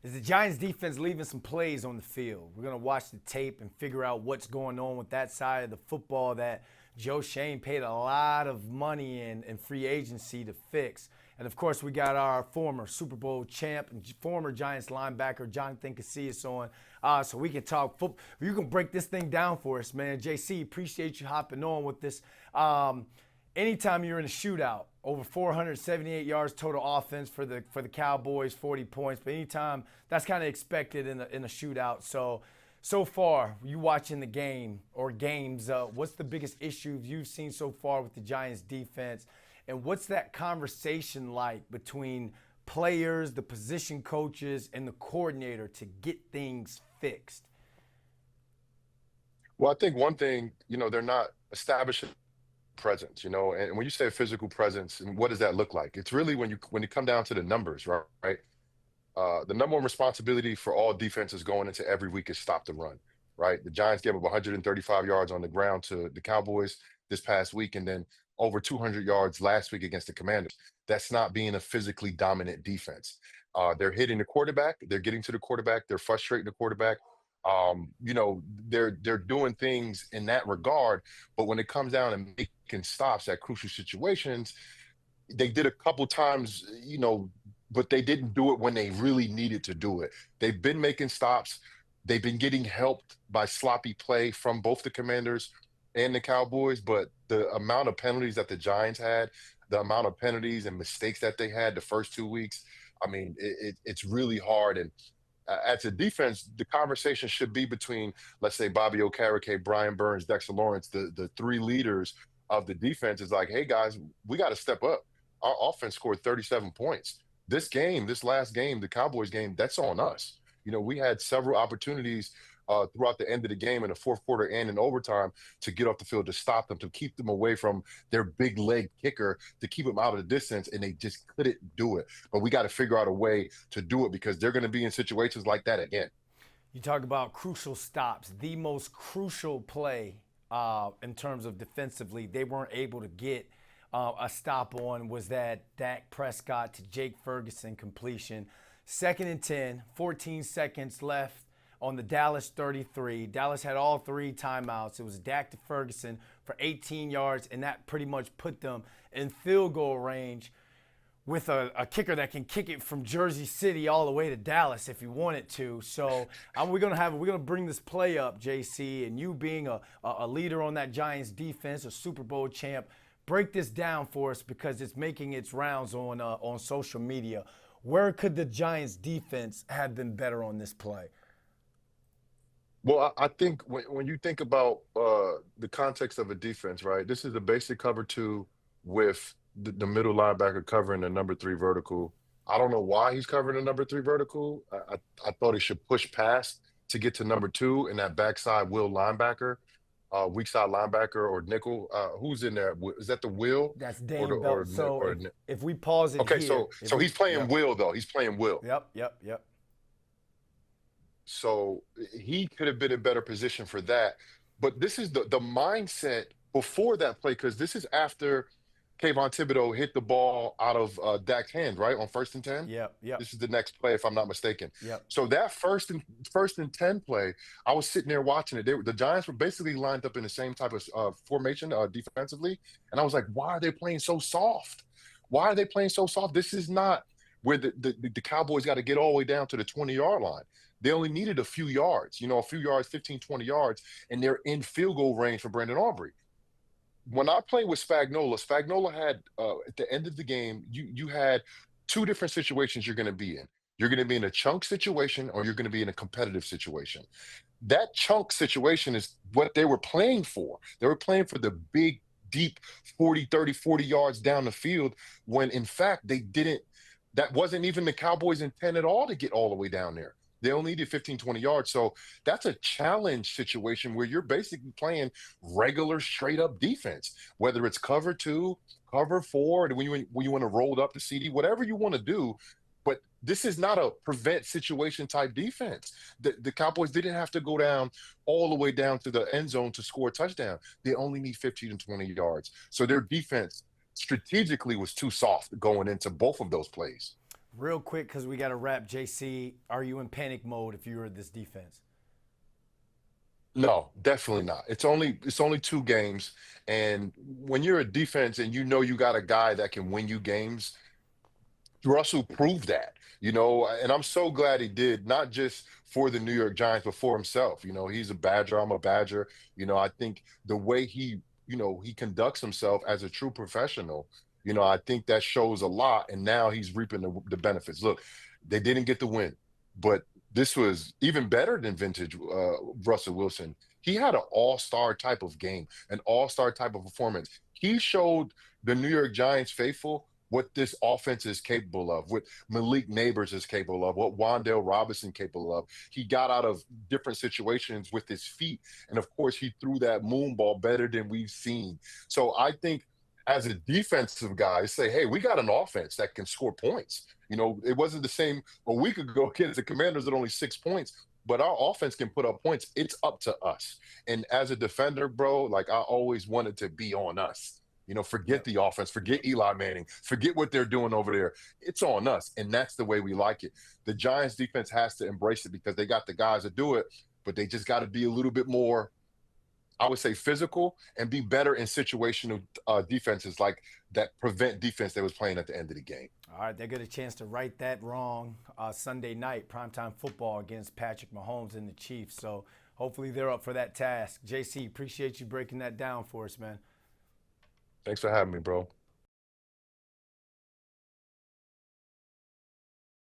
Is the Giants defense leaving some plays on the field? We're going to watch the tape and figure out what's going on with that side of the football that Joe Shane paid a lot of money in free agency to fix. And of course, we got our former Super Bowl champ and former Giants linebacker Jonathan Casillas on, so we can talk football. You can break this thing down for us, man. JC, appreciate you hopping on with this. Anytime you're in a shootout, over 478 yards total offense for the Cowboys, 40 points. But anytime, that's kind of expected in a shootout. So far, you watching the game or games, what's the biggest issue you've seen so far with the Giants defense? And what's that conversation like between players, the position coaches, and the coordinator to get things fixed? Well, I think one thing, they're not establishing presence, and when you say physical presence, and what does that look like? It's really when you come down to the numbers, right? Right? The number one responsibility for all defenses going into every week is stop the run, right? The Giants gave up 135 yards on the ground to the Cowboys this past week, and then over 200 yards last week against the Commanders. That's not being a physically dominant defense. They're hitting the quarterback, they're getting to the quarterback, they're frustrating the quarterback. They're doing things in that regard, but when it comes down and making stops at crucial situations, they did a couple times, but they didn't do it when they really needed to do it. They've been making stops. They've been getting helped by sloppy play from both the Commanders and the Cowboys, but the amount of penalties that the Giants had, the amount of penalties and mistakes that they had the first 2 weeks, I mean, it's really hard. And as a defense, the conversation should be between, let's say, Bobby Okereke, Brian Burns, Dexter Lawrence, the three leaders of the defense. Is like, hey guys, we got to step up. Our offense scored 37 points. This last game, the Cowboys game, that's on us. We had several opportunities throughout the end of the game in the fourth quarter and in overtime to get off the field, to stop them, to keep them away from their big leg kicker, to keep them out of the distance, and they just couldn't do it. But we got to figure out a way to do it because they're going to be in situations like that again. You talk about crucial stops. The most crucial play in terms of defensively, they weren't able to get a stop on was that Dak Prescott to Jake Ferguson completion. 2nd and 10, 14 seconds left on the Dallas 33. Dallas had all three timeouts. It was Dak to Ferguson for 18 yards, and that pretty much put them in field goal range with a kicker that can kick it from Jersey City all the way to Dallas if he wanted to. So we're gonna bring this play up, JC, and you being a leader on that Giants defense, a Super Bowl champ, break this down for us because it's making its rounds on social media. Where could the Giants defense have been better on this play? Well, I think when you think about the context of a defense, right? This is a basic cover two with the middle linebacker covering the number three vertical. I don't know why he's covering the number three vertical. I thought he should push past to get to number two and that backside will linebacker, weak side linebacker or nickel. Who's in there? Is that the will That's or the Dane Belt. So if we pause it okay? here, So he's playing yep, will though. He's playing will. yep. So he could have been in better position for that. But this is the mindset before that play, because this is after Kayvon Thibodeau hit the ball out of Dak's hand, right? On 1st and 10. Yep. This is the next play, if I'm not mistaken. Yep. So that first and 10 play, I was sitting there watching it. The Giants were basically lined up in the same type of formation defensively. And I was like, why are they playing so soft? Why are they playing so soft? This is not where the Cowboys got to get all the way down to the 20-yard line. They only needed a few yards, a few yards, 15, 20 yards, and they're in field goal range for Brandon Aubrey. When I played with Spagnuolo had at the end of the game, you had two different situations you're going to be in. You're going to be in a chunk situation or you're going to be in a competitive situation. That chunk situation is what they were playing for. They were playing for the big, deep 40, 30, 40 yards down the field when, in fact, they didn't. That wasn't even the Cowboys' intent at all to get all the way down there. They only needed 15, 20 yards. So that's a challenge situation where you're basically playing regular straight up defense, whether it's cover two, cover four, when you want to roll up the CD, whatever you want to do. But this is not a prevent situation type defense. The Cowboys didn't have to go down all the way down to the end zone to score a touchdown. They only need 15 and 20 yards. So their defense strategically was too soft going into both of those plays. Real quick, because we got to wrap. JC, are you in panic mode if you were this defense? No, definitely not. It's only 2 games, and when you're a defense and you know you got a guy that can win you games, Russell proved that, and I'm so glad he did, not just for the New York Giants, but for himself. He's a Badger, I'm a Badger. I think the way he conducts himself as a true professional, I think that shows a lot. And now he's reaping the benefits. Look, they didn't get the win, but this was even better than vintage Russell Wilson. He had an all-star type of game, an all-star type of performance. He showed the New York Giants faithful what this offense is capable of, what Malik Neighbors is capable of, what Wandale Robinson capable of. He got out of different situations with his feet, and of course, he threw that moon ball better than we've seen. So I think, as a defensive guy, say, hey, we got an offense that can score points. It wasn't the same a week ago against the Commanders at only 6 points. But our offense can put up points. It's up to us. And as a defender, bro, like I always wanted to be on us. Forget Yep. the offense, forget Eli Manning, forget what they're doing over there. It's on us, and that's the way we like it. The Giants defense has to embrace it because they got the guys to do it, but they just got to be a little bit more, I would say, physical and be better in situational defenses like that prevent defense that was playing at the end of the game. All right, they get a chance to right that wrong Sunday night, primetime football against Patrick Mahomes and the Chiefs. So hopefully they're up for that task. JC, appreciate you breaking that down for us, man. Thanks for having me, bro.